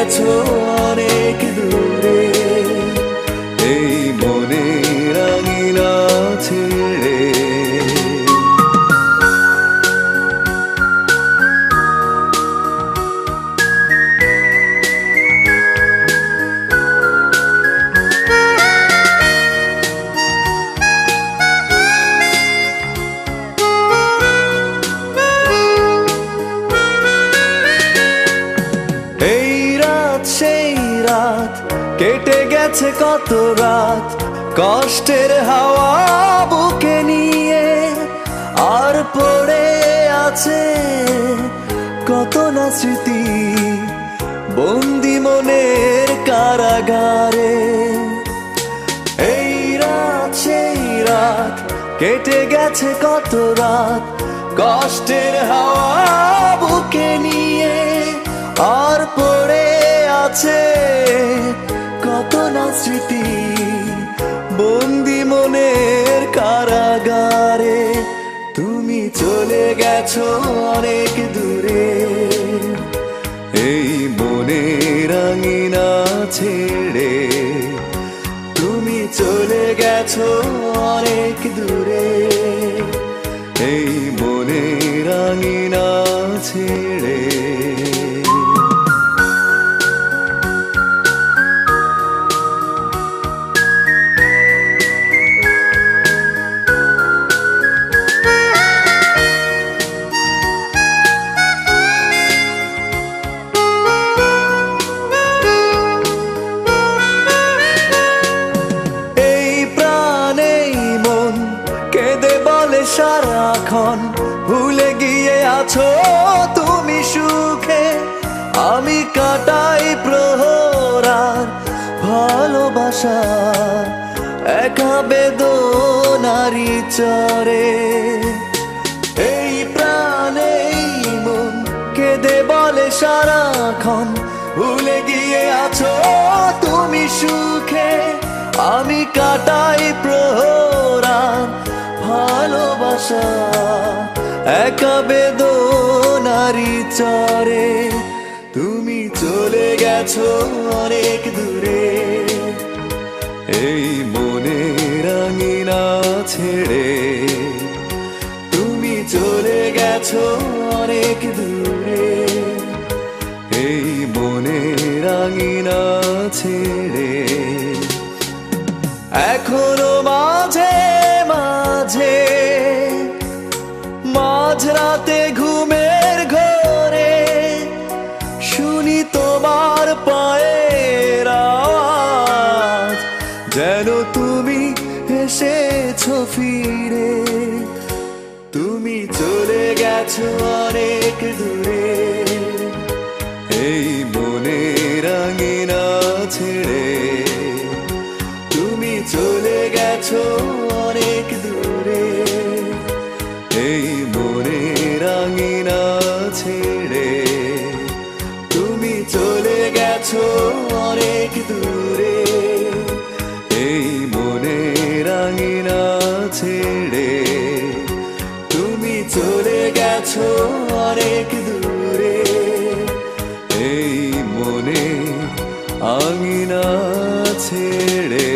গেছো অনেক দূরে, এই মনের আঙিনা ছেড়ে। সেই রাত কেটে গেছে কত রাত, কষ্টের হাওয়া বুকে নিয়ে, আর পড়ে আছে কত না স্মৃতি বন্দি মনের কারাগারে। এই রাত সেই রাত কেটে গেছে কত রাত, কষ্টের হাওয়া বুকে নিয়ে, আর পড়ে আছে কত না স্মৃতি বন্দি মনের কারাগারে। তুমি চলে গেছো অনেক দূরে, এই মনের আঙিনা ছেড়ে। তুমি চলে গেছো অনেক দূরে, এই মনের আঙিনা ছেড়ে। সারাক্ষণ ভুলে গিয়ে আছো তুমি সুখে, আমি কাটাই প্রহরার ভালোবাসা একা বেদনারি চরে। এই প্রাণে মন কেঁদে বলে সারাক্ষণ ভুলে গিয়ে আছো তুমি সুখে, আমি কাটাই প্রহরার ভালোবাসা একা বেদনারি চরে। তুমি চলে গেছো অনেক দূরে, এই মনের আঙিনা ছেড়ে। তুমি চলে গেছো অনেক দূরে, এই মনের আঙিনা ছেড়ে। এখনো মাঝে মাঝে মাঝরাতে ঘুমের ঘরে শুনি তোমার পায়ের আওয়াজ, যেন তুমি এসেছো ফিরে। তুমি চলে গেছো অনেক দূরে, এই মনের আঙিনা ছেড়ে। তুমি চলে গেছো অনেক দূরে, এই মনের আঙিনা ছেড়ে। তুমি চলে গেছো অনেক দূরে, এই মনের আঙিনা ছেড়ে। তুমি চলে গেছো অনেক দূরে, এই মনের আঙিনা ছেড়ে।